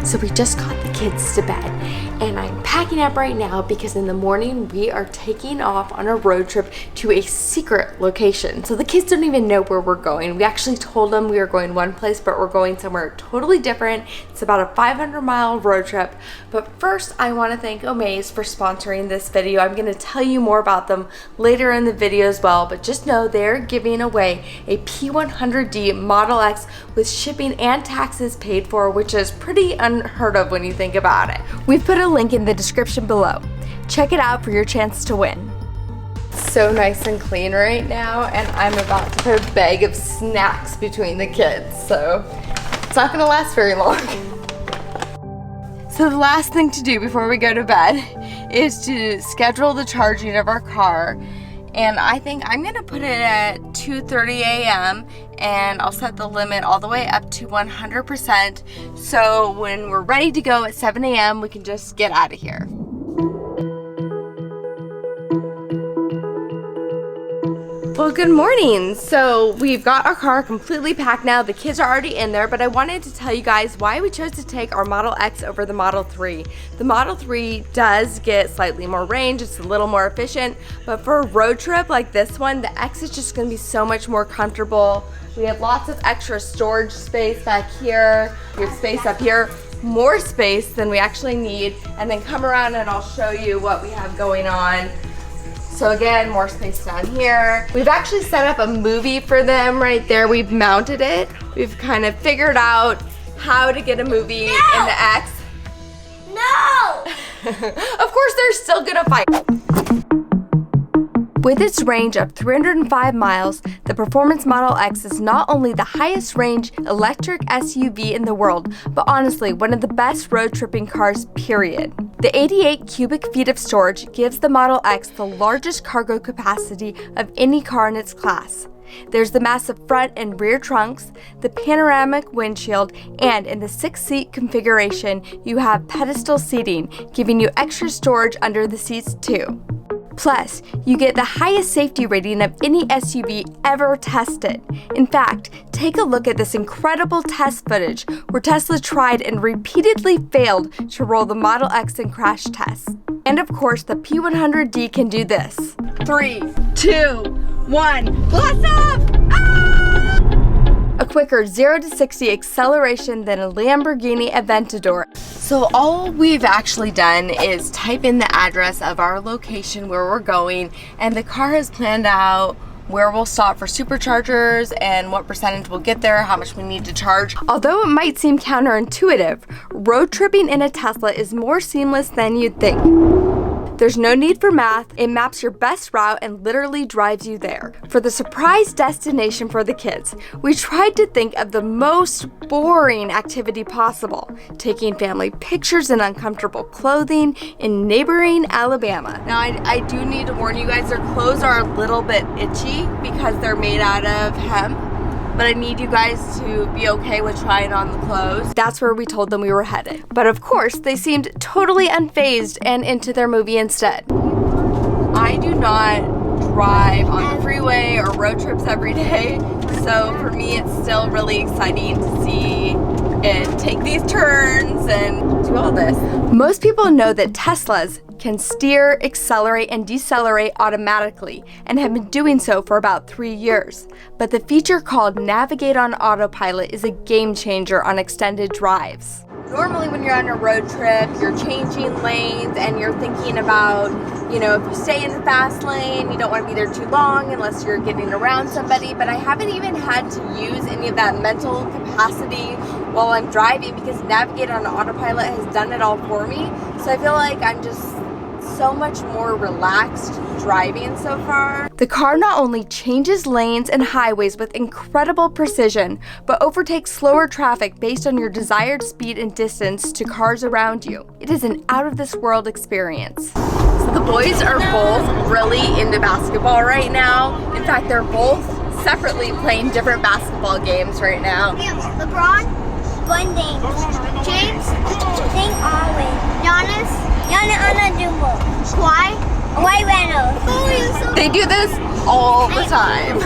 So we just got the kids to bed and I'm packing up right now because in the morning we are taking off on a road trip to a secret location. So the kids don't even know where we're going. We actually told them we were going one place, but we're going somewhere totally different. It's about a 500-mile road trip. But first, I want to thank Omaze for sponsoring this video. I'm going to tell you more about them later in the video as well, but just know they're giving away a P100D Model X with shipping and taxes paid for, which is pretty unheard of when you think about it. We've put a link in the description below. Check it out for your chance to win. So nice and clean right now, and I'm about to put a bag of snacks between the kids, so it's not gonna last very long. So the last thing to do before we go to bed is to schedule the charging of our car, and I think I'm gonna put it at 2:30 a.m. and I'll set the limit all the way up to 100%, so when we're ready to go at 7 a.m. we can just get out of here. Well, good morning. So we've got our car completely packed now. The kids are already in there, but I wanted to tell you guys why we chose to take our Model X over the Model 3. The Model 3 does get slightly more range, it's a little more efficient, but for a road trip like this one, the X is just gonna be so much more comfortable. We have lots of extra storage space back here. We have space up here, more space than we actually need, and then come around and I'll show you what we have going on. So again, more space down here. We've actually set up a movie for them right there. We've mounted it. We've kind of figured out how to get a movie in the X. No! Of course, they're still gonna fight. With its range of 305 miles, the Performance Model X is not only the highest range electric SUV in the world, but honestly, one of the best road tripping cars, period. The 88 cubic feet of storage gives the Model X the largest cargo capacity of any car in its class. There's the massive front and rear trunks, the panoramic windshield, and in the 6-seat configuration, you have pedestal seating, giving you extra storage under the seats too. Plus, you get the highest safety rating of any SUV ever tested. In fact, take a look at this incredible test footage where Tesla tried and repeatedly failed to roll the Model X in crash tests. And of course, the P100D can do this. 3, 2, 1, blast off! Ah! A quicker 0 to 60 acceleration than a Lamborghini Aventador. So all we've actually done is type in the address of our location where we're going, and the car has planned out where we'll stop for superchargers and what percentage we'll get there, how much we need to charge. Although it might seem counterintuitive, road tripping in a Tesla is more seamless than you'd think. There's no need for math, it maps your best route and literally drives you there. For the surprise destination for the kids, we tried to think of the most boring activity possible, taking family pictures in uncomfortable clothing in neighboring Alabama. Now I do need to warn you guys, their clothes are a little bit itchy because they're made out of hemp. But I need you guys to be okay with trying on the clothes. That's where we told them we were headed. But of course, they seemed totally unfazed and into their movie instead. I do not drive on the freeway or road trips every day, so for me it's still really exciting to see it take these turns and do all this. Most people know that Teslas can steer, accelerate, and decelerate automatically and have been doing so for about 3 years. But the feature called Navigate on Autopilot is a game changer on extended drives. Normally when you're on a road trip, you're changing lanes and you're thinking about, you know, if you stay in the fast lane, you don't want to be there too long unless you're getting around somebody, but I haven't even had to use any of that mental capacity while I'm driving because Navigate on Autopilot has done it all for me. So I feel like I'm just so much more relaxed driving so far. The car not only changes lanes and highways with incredible precision, but overtakes slower traffic based on your desired speed and distance to cars around you. It is an out-of-this-world experience. So the boys are both really into basketball right now. In fact, they're both separately playing different basketball games right now. LeBron, Bunding, James, Ding Alwyn, Giannis, Antetokounmpo, Kawhi, Kawhi Leonard. They do this all the time.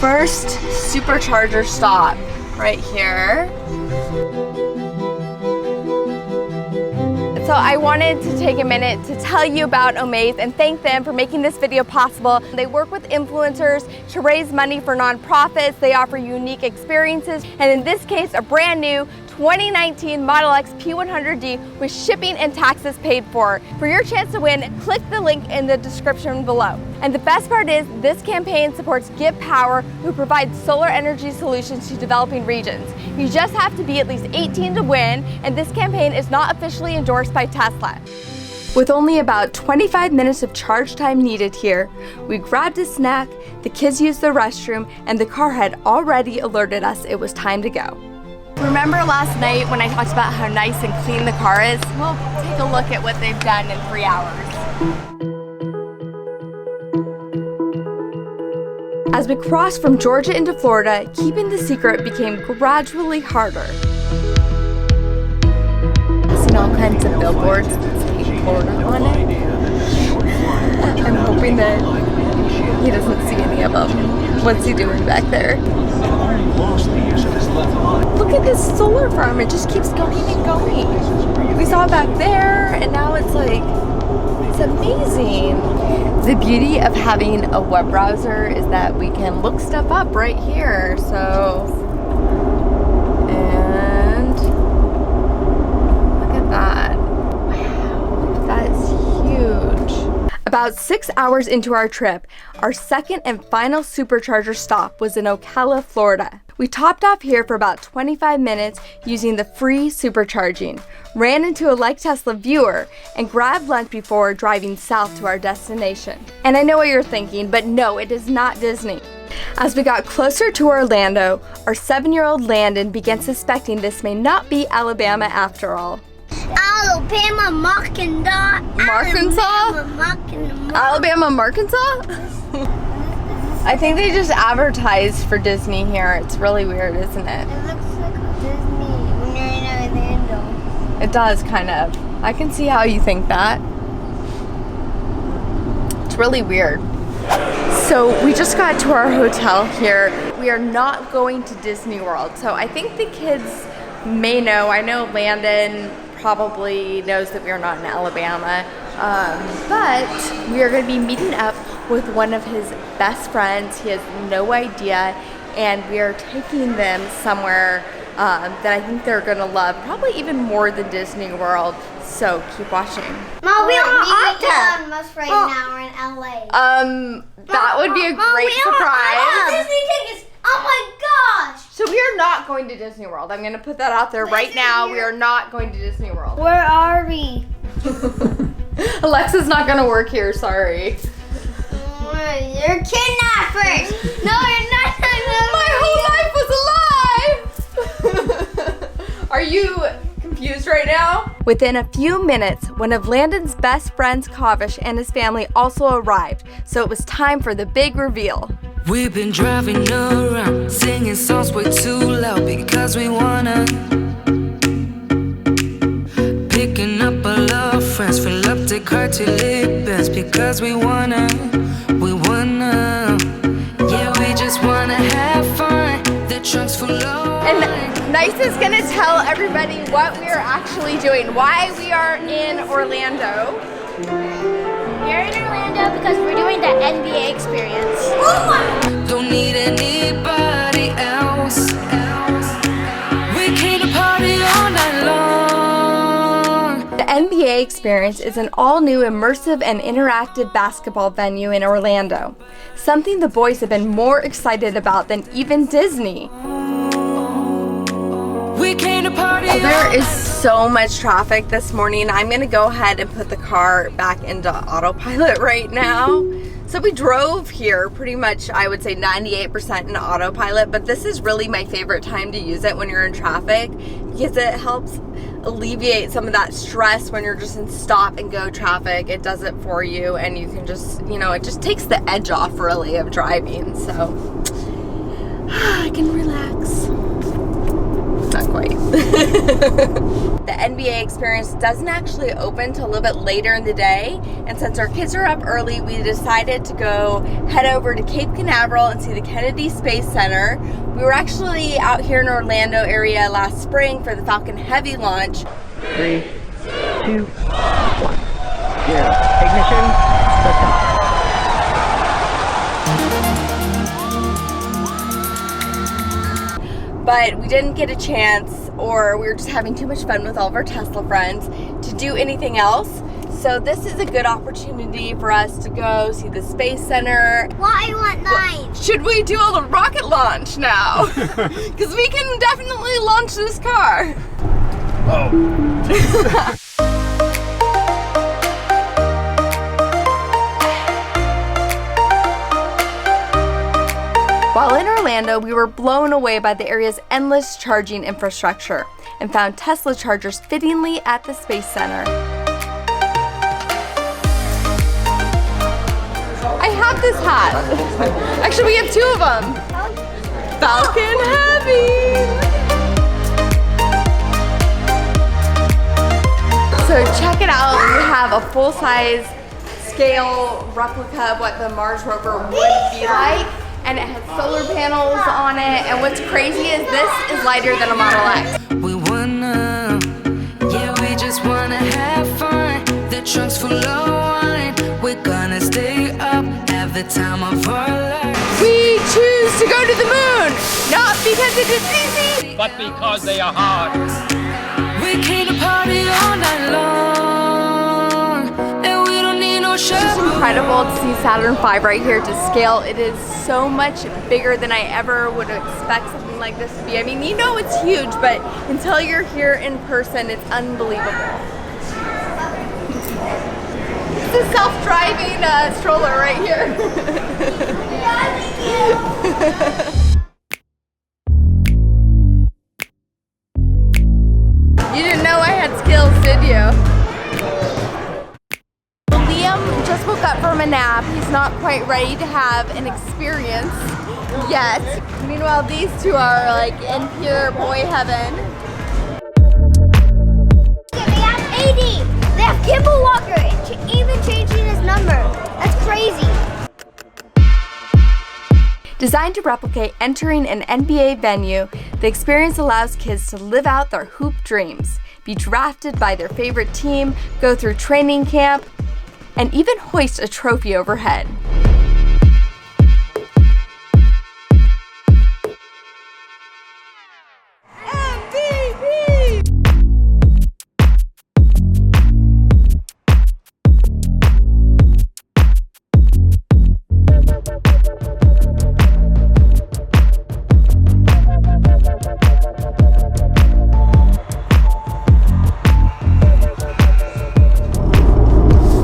First supercharger stop. right here. So I wanted to take a minute to tell you about Omaze and thank them for making this video possible. They work with influencers to raise money for nonprofits. They offer unique experiences, and in this case, a brand new 2019 Model X P100D with shipping and taxes paid for. For your chance to win, click the link in the description below. And the best part is, this campaign supports Give Power, who provides solar energy solutions to developing regions. You just have to be at least 18 to win, and this campaign is not officially endorsed by Tesla. With only about 25 minutes of charge time needed here, we grabbed a snack, the kids used the restroom, and the car had already alerted us it was time to go. Remember last night when I talked about how nice and clean the car is? Well, take a look at what they've done in 3 hours. As we crossed from Georgia into Florida, keeping the secret became gradually harder. I've seen all kinds of billboards that say Florida on it. I'm hoping that he doesn't see any of them. What's he doing back there? Look at this solar farm, it just keeps going and going. We saw it back there, and now it's like, it's amazing. The beauty of having a web browser is that we can look stuff up right here, so, and look at that. Wow, that is huge. About 6 hours into our trip, our second and final supercharger stop was in Ocala, Florida. We topped off here for about 25 minutes using the free supercharging, ran into a Like Tesla viewer, and grabbed lunch before driving south to our destination. And I know what you're thinking, but no, it is not Disney. As we got closer to Orlando, our 7-year-old Landon began suspecting this may not be Alabama after all. Alabama, Arkansas? Alabama, Arkansas? I think they just advertised for Disney here. It's really weird, isn't it? It looks like Disney when you're in Orlando. It does, kind of. I can see how you think that. It's really weird. So we just got to our hotel here. We are not going to Disney World. So I think the kids may know. I know Landon probably knows that we are not in Alabama. But we are going to be meeting up with one of his best friends. He has no idea, and we are taking them somewhere that I think they're gonna love, probably even more than Disney World. So keep watching. Mom, we are on Elon Musk right now. We're in LA. That would be a great surprise. Disney tickets. Oh my gosh. So we are not going to Disney World. I'm gonna put that out there right now. We are not going to Disney World. Where are we? Alexa's not gonna work here. Sorry. You're kidnappers! No, you're not. My whole life was a lie! Are you confused right now? Within a few minutes, one of Landon's best friends, Kavish, and his family also arrived, so it was time for the big reveal. We've been driving around, singing songs way too loud because we wanna. Picking up our love friends, fill up the car till it bends because we wanna. Yeah, we just wanna have fun. The trunk's full of. And Nice is gonna tell everybody what we are actually doing, why we are in Orlando. We're in Orlando because we're doing the NBA experience. Don't need anybody else. We came to party all night long. The NBA Experience is an all-new immersive and interactive basketball venue in Orlando, something the boys have been more excited about than even Disney. We came to party. There is so much traffic this morning. I'm gonna go ahead and put the car back into autopilot right now. So we drove here pretty much, I would say 98% in autopilot, but this is really my favorite time to use it when you're in traffic because it helps alleviate some of that stress when you're just in stop and go traffic. It does it for you, and you can just, you know, it just takes the edge off really of driving, so I can relax. Not Exactly. The NBA experience doesn't actually open till a little bit later in the day, and since our kids are up early, we decided to go head over to Cape Canaveral and see the Kennedy Space Center. We were actually out here in Orlando area last spring for the Falcon Heavy launch. 3, 2, 1, 0. Ignition, liftoff. But we didn't get a chance, or we were just having too much fun with all of our Tesla friends to do anything else. So this is a good opportunity for us to go see the Space Center. Well, I want 9. Should we do a rocket launch now? Because we can definitely launch this car. Oh. While in Orlando, we were blown away by the area's endless charging infrastructure and found Tesla chargers fittingly at the Space Center. I have this hat. Actually, we have 2 of them. Falcon Heavy. So check it out. We have a full-size scale replica of what the Mars rover would be like. And it has solar panels on it, and what's crazy is this is lighter than a Model X. We wanna, yeah, we just wanna have fun. The trunk's full of wine. We're gonna stay up, have the time of our lives. We choose to go to the moon, not because it is easy, but because they are hard. We came to party all night long, and we don't need no It's shower. incredible to see Saturn V right here to scale. It is so much bigger than I ever would expect something like this to be. I mean, you know it's huge, but until you're here in person, it's unbelievable. It's a self-driving stroller right here. You didn't know I had skills, did you? Liam just woke up from a nap. He's not quite ready to have an experience yet. Meanwhile, these 2 are like in pure boy heaven. They have 80. They have Kimball Walker, even changing his number. That's crazy. Designed to replicate entering an NBA venue, the experience allows kids to live out their hoop dreams, be drafted by their favorite team, go through training camp, and even hoist a trophy overhead. MVP!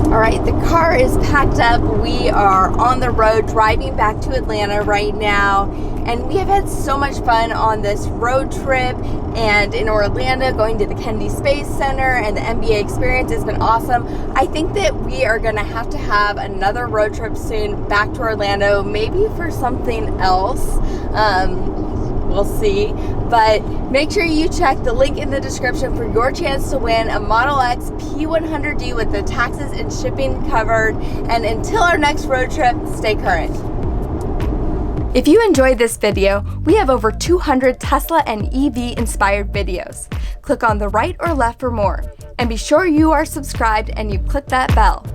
Alright, the car is packed up. We are on the road driving back to Atlanta right now, and we have had so much fun on this road trip and in Orlando going to the Kennedy Space Center, and the NBA experience has been awesome. I think that we are going to have another road trip soon back to Orlando, maybe for something else. We'll see, but make sure you check the link in the description for your chance to win a Model X P100D with the taxes and shipping covered. And until our next road trip, stay current. If you enjoyed this video, we have over 200 Tesla and EV inspired videos. Click on the right or left for more, and be sure you are subscribed and you click that bell.